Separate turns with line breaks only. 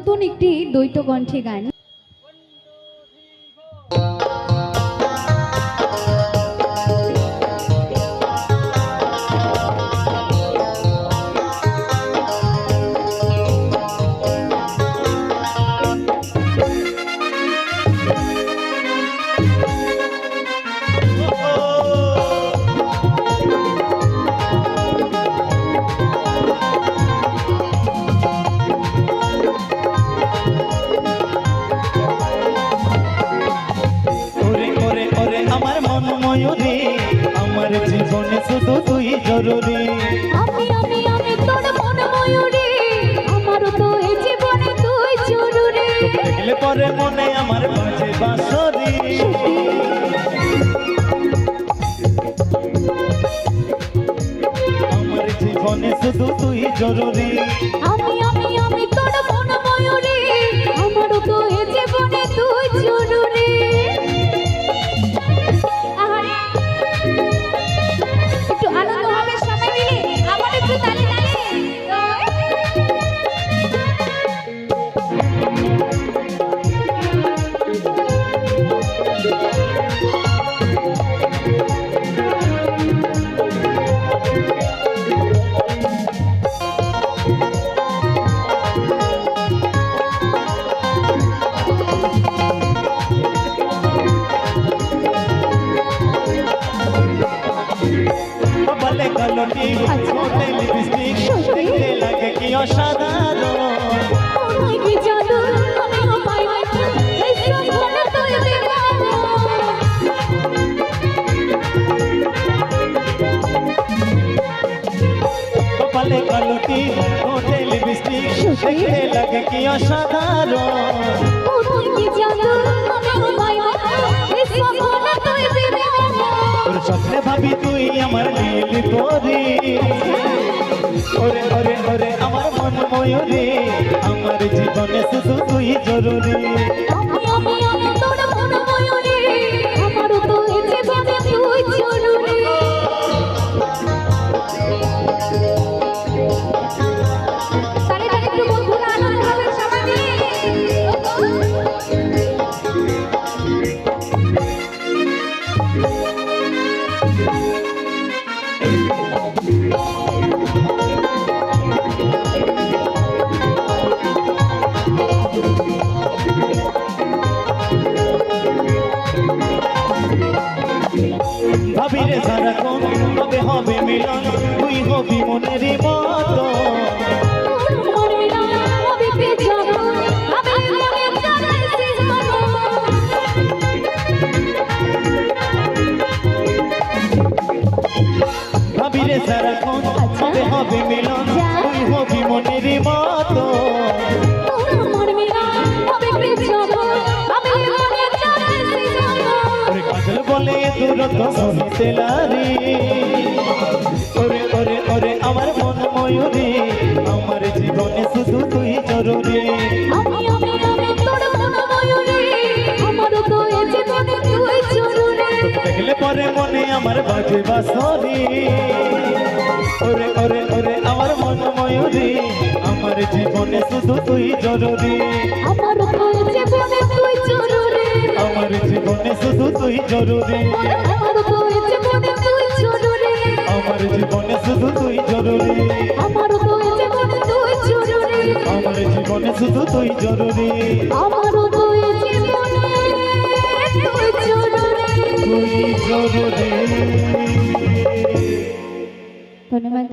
নতুন একটি দ্বৈত কণ্ঠে গান।
আমার জীবনে শুধু তুই জরুরি।
আমি আমি আমি তোর মন ময়ূরী, আমারও তো এই জীবনে তুই জরুরি।
দেখলে পরে মনে আমার বাজে বাঁশরি। আমার জীবনে শুধু তুই জরুরি।
আমি আমি আমি তোর মন ময়ূরী, আমারও তো এই জীবনে তুই জরুরি। একটু আনন্দ হবে সবাই মিলে, আমার একটু তালি তালি।
বলে গলটি ঠোঁটে লিপস্টিক দেখতে লাগে কি অসাধারণ।
ওই কি জাদু আমিও পাই না, এই সব মনে তুই দিবানা।
বলে গলটি ঠোঁটে লিপস্টিক দেখতে লাগে কি অসাধারণ।
ওই কি জাদু আমিও পাই না, এই সব মনে তুই দিবানা।
তোর স্বপ্নে ভাবি তুই আমার নীল পরি। ওরে ওরে ওরে আমার মন ময়ূরী, আমার জীবনে শুধু তুই জরুরি।
আমি আমি আমি তোর মন ময়ূরী, আমারও তো এই জীবনে তুই জরুরি। তালে তালে একটু বন্ধুরা আনন্দ হবে সবাই মিলে।
ভাবিরে সারাক্ষণ কবে হবে মিলন, তুই হবি মনের মতো।
মন মিলন হবে পেছানো, আমি মনে চাইছি জানো।
ভাবিরে সারাক্ষণ কবে হবে মিলন, তুই হবি মনের মতো।
মন মিলন হবে পেছানো, আমি মনে চাইছি জানো।
ওরে কাজল বলে দূরত্ব শুনতে লারি। ওরে ওরে ওরে আমার মন ময়ূরী, আমার জীবনে শুধু তুই জরুরি।
আমি আমি আমি তোর মন ময়ূরী, আমারও তো এই জীবনে তুই জরুরি।
দেখলে পরে মনে আমার বাজে বাঁশরি। ওরে ওরে ওরে আমার মন ময়ূরী, আমার জীবনে শুধু তুই জরুরি।
আমারও তো এই জীবনে তুই জরুরি।
আমার জীবনে শুধু তুই জরুরি।
আমারও তো এই জীবনে তুই জরুরি।
আমার জীবনে শুধু তুই জরুরি।
আমারও তো এই জীবনে তুই জরুরি।
আমার জীবনে শুধু তুই জরুরি।
আমারও তো এই জীবনে তুই জরুরি।
তুই জরুরি।
ধন্যবাদ।